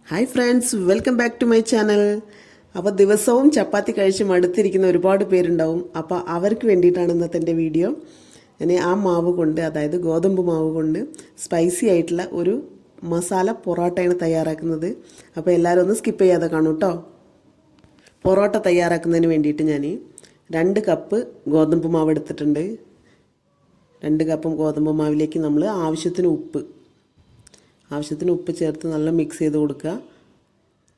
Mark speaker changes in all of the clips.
Speaker 1: Hi friends, welcome back to my channel. അപ്പോൾ ദിവസവും ചപ്പാത്തി കഴിച്ച് മടുത്തിരിക്കുന്ന ഒരുപാട് പേരുണ്ടാവും. അപ്പോൾ അവർക്ക് വേണ്ടിയിട്ടാണ് ഇന്നത്തെ എൻ്റെ വീഡിയോ. ഞാൻ ആ മാവ് കൊണ്ട്, അതായത് ഗോതമ്പ് മാവ് കൊണ്ട് സ്പൈസി ആയിട്ടുള്ള ഒരു മസാല പൊറോട്ടയാണ് തയ്യാറാക്കുന്നത്. അപ്പോൾ എല്ലാവരും ഒന്ന് സ്കിപ്പ് ചെയ്യാതെ കാണൂ കേട്ടോ. പൊറോട്ട തയ്യാറാക്കുന്നതിന് വേണ്ടിയിട്ട് ഞാൻ 2 കപ്പ് ഗോതമ്പ് മാവ് എടുത്തിട്ടുണ്ട്. 2 കപ്പ് ഗോതമ്പ് മാവിലേക്ക് നമ്മൾ ആവശ്യത്തിന് ഉപ്പ് ചേർത്ത് നല്ല മിക്സ് ചെയ്ത് കൊടുക്കുക.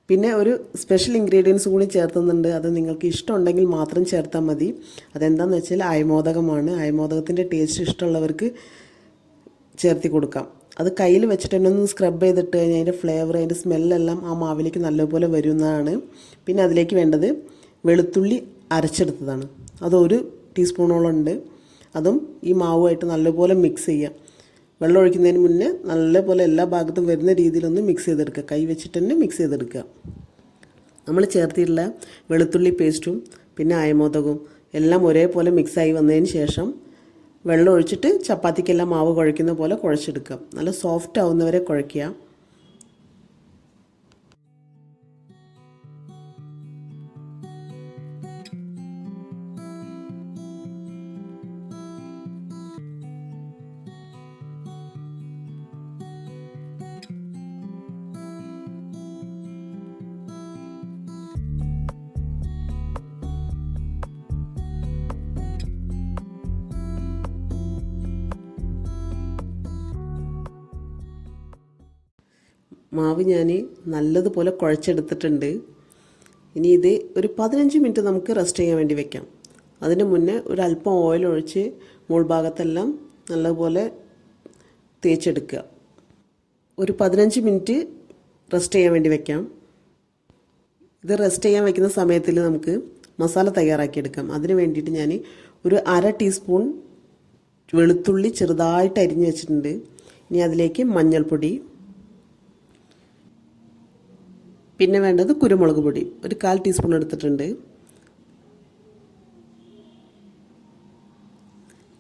Speaker 1: പിന്നെ ഒരു സ്പെഷ്യൽ ഇൻഗ്രീഡിയൻസ് കൂടി ചേർത്തുന്നുണ്ട്. അത് നിങ്ങൾക്ക് ഇഷ്ടമുണ്ടെങ്കിൽ മാത്രം ചേർത്താൽ മതി. അതെന്താണെന്ന് വെച്ചാൽ അയമോദകമാണ്. അയമോദകത്തിൻ്റെ ടേസ്റ്റ് ഇഷ്ടമുള്ളവർക്ക് ചേർത്തി കൊടുക്കാം. അത് കയ്യിൽ വെച്ചിട്ട് തന്നെ ഒന്ന് സ്ക്രബ് ചെയ്തിട്ട് കഴിഞ്ഞാൽ അതിൻ്റെ ഫ്ലേവർ, അതിൻ്റെ സ്മെല്ലെല്ലാം ആ മാവിലേക്ക് നല്ലപോലെ വരുന്നതാണ്. പിന്നെ അതിലേക്ക് വേണ്ടത് വെളുത്തുള്ളി അരച്ചെടുത്തതാണ്. അതൊരു ടീസ്പൂണോളം ഉണ്ട്. അതും ഈ മാവുമായിട്ട് നല്ലപോലെ മിക്സ് ചെയ്യാം. വെള്ളം ഒഴിക്കുന്നതിന് മുന്നേ നല്ലപോലെ എല്ലാ ഭാഗത്തും വരുന്ന രീതിയിലൊന്ന് മിക്സ് ചെയ്തെടുക്കുക. കൈ വെച്ചിട്ട് തന്നെ മിക്സ് ചെയ്തെടുക്കുക. നമ്മൾ ചേർത്തിട്ടുള്ള വെളുത്തുള്ളി പേസ്റ്റും പിന്നെ അയമോദകവും എല്ലാം ഒരേപോലെ മിക്സായി വന്നതിന് ശേഷം വെള്ളം ഒഴിച്ചിട്ട് ചപ്പാത്തിക്കെല്ലാം മാവ് കുഴയ്ക്കുന്ന പോലെ കുഴച്ചെടുക്കുക. നല്ല സോഫ്റ്റ് ആവുന്നവരെ കുഴയ്ക്കുക. മാവ് ഞാൻ നല്ലതുപോലെ കുഴച്ചെടുത്തിട്ടുണ്ട്. ഇനി ഇത് ഒരു 15 മിനിറ്റ് നമുക്ക് റെസ്റ്റ് ചെയ്യാൻ വേണ്ടി വെക്കാം. അതിന് മുന്നേ ഒരു അല്പം ഓയിൽ ഒഴിച്ച് മുകൾ ഭാഗത്തെല്ലാം നല്ലപോലെ തേച്ചെടുക്കുക. ഒരു 15 മിനിറ്റ് റെസ്റ്റ് ചെയ്യാൻ വേണ്ടി വെക്കാം. ഇത് റെസ്റ്റ് ചെയ്യാൻ വെക്കുന്ന സമയത്തിൽ നമുക്ക് മസാല തയ്യാറാക്കിയെടുക്കാം. അതിന് വേണ്ടിയിട്ട് ഞാൻ ഒരു 1/2 ടീസ്പൂൺ വെളുത്തുള്ളി ചെറുതായിട്ട് അരിഞ്ഞ് വെച്ചിട്ടുണ്ട്. ഇനി അതിലേക്ക് മഞ്ഞൾപ്പൊടി, പിന്നെ വേണ്ടത് കുരുമുളക് പൊടി ഒരു 1/4 ടീസ്പൂൺ എടുത്തിട്ടുണ്ട്.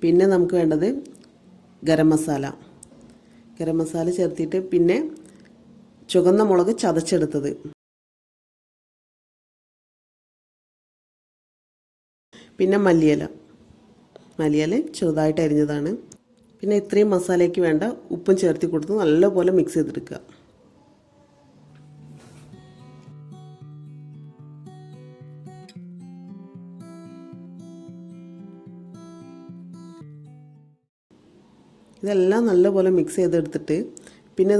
Speaker 1: പിന്നെ നമുക്ക് വേണ്ടത് ഗരം മസാല ചേർത്തിട്ട് പിന്നെ ചുവന്ന മുളക് ചതച്ചെടുത്തത്, പിന്നെ മല്ലിയില ചെറുതായിട്ട് അരിഞ്ഞതാണ്. പിന്നെ ഇത്രയും മസാലയ്ക്ക് വേണ്ട ഉപ്പും ചേർത്തി കൊടുത്ത് നല്ലപോലെ മിക്സ് ചെയ്തെടുക്കുക. ഇതെല്ലാം നല്ലപോലെ മിക്സ് ചെയ്തെടുത്തിട്ട് പിന്നെ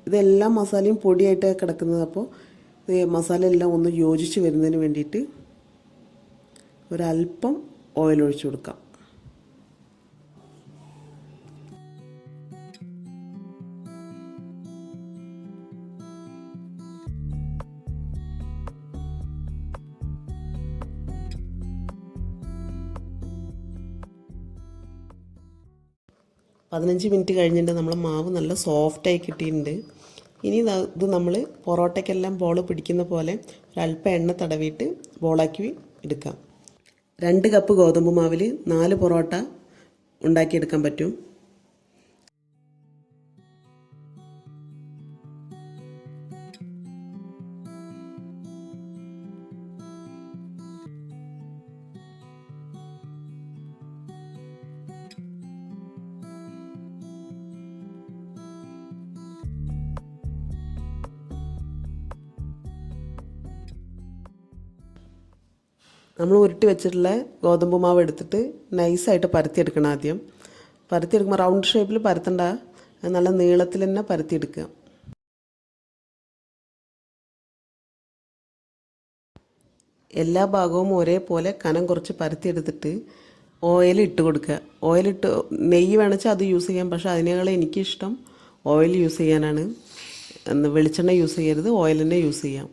Speaker 1: ഇതെല്ലാം മസാലയും പൊടിയായിട്ട് കിടക്കുന്നത്. അപ്പോൾ മസാല എല്ലാം ഒന്ന് യോജിച്ച് വരുന്നതിന് വേണ്ടിയിട്ട് ഒരല്പം ഓയിൽ ഒഴിച്ചു കൊടുക്കാം. പതിനഞ്ച് മിനിറ്റ് കഴിഞ്ഞിട്ട് നമ്മളെ മാവ് നല്ല സോഫ്റ്റായി കിട്ടിയിട്ടുണ്ട്. ഇനി ഇത് നമ്മൾ പൊറോട്ടയ്ക്കെല്ലാം ബോൾ പിടിക്കുന്ന പോലെ ഒരല്പം എണ്ണ തടവിയിട്ട് ബോളാക്കി എടുക്കാം. 2 കപ്പ് ഗോതമ്പ് മാവിൽ 4 പൊറോട്ട ഉണ്ടാക്കിയെടുക്കാൻ പറ്റും. നമ്മൾ ഉരുട്ടി വെച്ചിട്ടുള്ള ഗോതമ്പ് മാവ് എടുത്തിട്ട് നൈസായിട്ട് പരത്തിയെടുക്കണം. ആദ്യം പരത്തിയെടുക്കുമ്പോൾ റൗണ്ട് ഷേപ്പിൽ പരത്തണ്ട, നല്ല നീളത്തിൽ തന്നെ പരത്തിയെടുക്കുക. എല്ലാ ഭാഗവും ഒരേപോലെ കനം കുറച്ച് പരത്തിയെടുത്തിട്ട് ഓയിൽ ഇട്ട് കൊടുക്കുക. നെയ്യ് വേണമെച്ചാൽ അത് യൂസ് ചെയ്യാം. പക്ഷേ അതിനേക്കാൾ എനിക്കിഷ്ടം ഓയിൽ യൂസ് ചെയ്യാനാണ്. വെളിച്ചെണ്ണ യൂസ് ചെയ്യരുത്, ഓയിൽ തന്നെ യൂസ് ചെയ്യാം.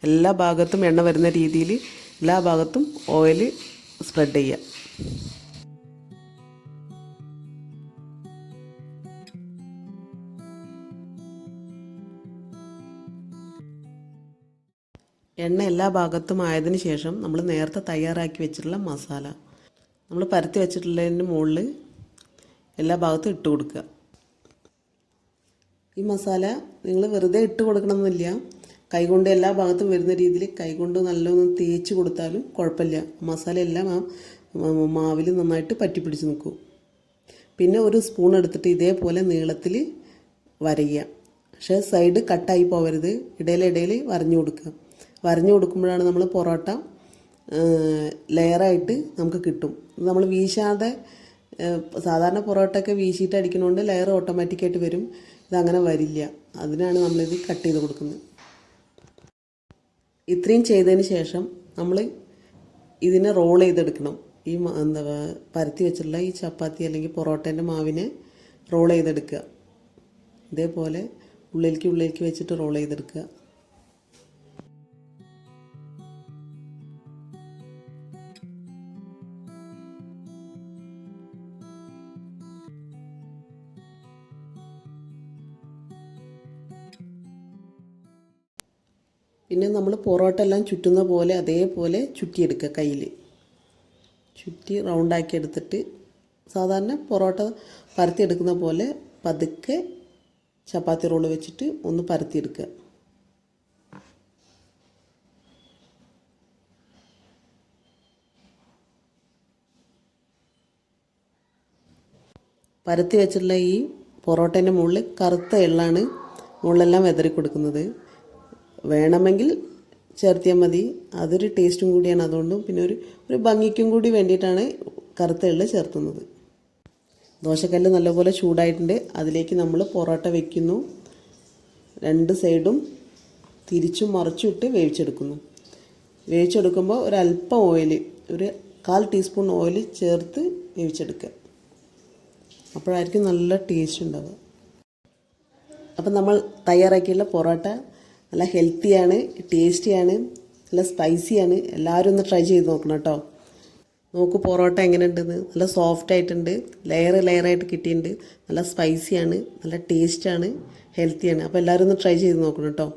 Speaker 1: എല്ലാ ഭാഗത്തും എണ്ണ വരുന്ന രീതിയിൽ എല്ലാ ഭാഗത്തും ഓയിൽ സ്പ്രെഡ് ചെയ്യുക. എണ്ണ എല്ലാ ഭാഗത്തും ആയതിനു ശേഷം നമ്മൾ നേരത്തെ തയ്യാറാക്കി വെച്ചിട്ടുള്ള മസാല നമ്മൾ പരത്തി വെച്ചിട്ടുള്ളതിൻ്റെ മുകളിൽ എല്ലാ ഭാഗത്തും ഇട്ട് കൊടുക്കുക. ഈ മസാല നിങ്ങൾ വെറുതെ ഇട്ട് കൊടുക്കണമെന്നില്ല, കൈകൊണ്ട് എല്ലാ ഭാഗത്തും വരുന്ന രീതിയിൽ കൈകൊണ്ട് നല്ലൊന്ന് തേച്ച് കൊടുത്താലും കുഴപ്പമില്ല. മസാല എല്ലാം ആ മാവിൽ നന്നായിട്ട് പറ്റിപ്പിടിച്ച് നിൽക്കും. പിന്നെ ഒരു സ്പൂൺ എടുത്തിട്ട് ഇതേപോലെ നീളത്തിൽ വരയ്ക്കുക. പക്ഷേ സൈഡ് കട്ടായി പോകരുത്, ഇടയിലിടയിൽ വരഞ്ഞു കൊടുക്കുക. വരഞ്ഞു കൊടുക്കുമ്പോഴാണ് നമ്മൾ പൊറോട്ട ലെയറായിട്ട് നമുക്ക് കിട്ടും. നമ്മൾ വീശാതെ, സാധാരണ പൊറോട്ടയൊക്കെ വീശിയിട്ട് അടിക്കണോണ്ട് ലെയർ ഓട്ടോമാറ്റിക്കായിട്ട് വരും. ഇതങ്ങനെ വരില്ല, അതിനാണ് നമ്മളിത് കട്ട് ചെയ്ത് കൊടുക്കുന്നത്. ഇത്രയും ചെയ്തതിന് ശേഷം നമ്മൾ ഇതിനെ റോൾ ചെയ്തെടുക്കണം. ഈ പരത്തി വെച്ചിട്ടുള്ള ഈ ചപ്പാത്തി അല്ലെങ്കിൽ പൊറോട്ടേൻ്റെ മാവിനെ റോൾ ചെയ്തെടുക്കുക. ഇതേപോലെ ഉള്ളിലേക്ക് വെച്ചിട്ട് റോൾ ചെയ്തെടുക്കുക. പിന്നെ നമ്മൾ പൊറോട്ട എല്ലാം ചുറ്റുന്ന പോലെ അതേപോലെ ചുറ്റിയെടുക്കുക. കയ്യിൽ ചുറ്റി റൗണ്ടാക്കി എടുത്തിട്ട് സാധാരണ പൊറോട്ട പരത്തിയെടുക്കുന്ന പോലെ പതുക്കെ ചപ്പാത്തി റോള് വെച്ചിട്ട് ഒന്ന് പരത്തിയെടുക്കുക. പരത്തി വെച്ചിട്ടുള്ള ഈ പൊറോട്ടേൻ്റെ മുകളിൽ കറുത്ത എള്ളാണ് മുകളിലെല്ലാം വെതറി കൊടുക്കുന്നത്. വേണമെങ്കിൽ ചേർത്തിയാൽ മതി, അതൊരു ടേസ്റ്റും കൂടിയാണ്. അതുകൊണ്ടും പിന്നെ ഒരു ഭംഗിക്കും കൂടി വേണ്ടിയിട്ടാണ് കറുത്ത എള്ള് ചേർത്തുന്നത്. ദോശക്കല്ല് നല്ലപോലെ ചൂടായിട്ടുണ്ട്. അതിലേക്ക് നമ്മൾ പൊറോട്ട വയ്ക്കുന്നു. രണ്ട് സൈഡും തിരിച്ചും മറിച്ചും ഇട്ട് വേവിച്ചെടുക്കുന്നു. വേവിച്ചെടുക്കുമ്പോൾ ഒരല്പം ഓയിൽ, ഒരു 1/4 ടീസ്പൂൺ ഓയിൽ ചേർത്ത് വേവിച്ചെടുക്കുക. അപ്പോഴായിരിക്കും നല്ല ടേസ്റ്റ് ഉണ്ടാവുക. അപ്പം നമ്മൾ തയ്യാറാക്കിയുള്ള പൊറോട്ട നല്ല ഹെൽത്തിയാണ്, ടേസ്റ്റിയാണ്, നല്ല സ്പൈസിയാണ്. എല്ലാവരും ഒന്ന് ട്രൈ ചെയ്ത് നോക്കണം കേട്ടോ. നോക്കൂ പൊറോട്ട എങ്ങനെ ഉണ്ടെന്ന്. നല്ല സോഫ്റ്റ് ആയിട്ടുണ്ട്, ലെയറായിട്ട് കിട്ടിയിട്ടുണ്ട്. നല്ല സ്പൈസിയാണ്, നല്ല ടേസ്റ്റാണ്, ഹെൽത്തിയാണ്. അപ്പോൾ എല്ലാവരും ഒന്ന് ട്രൈ ചെയ്ത് നോക്കണം കേട്ടോ.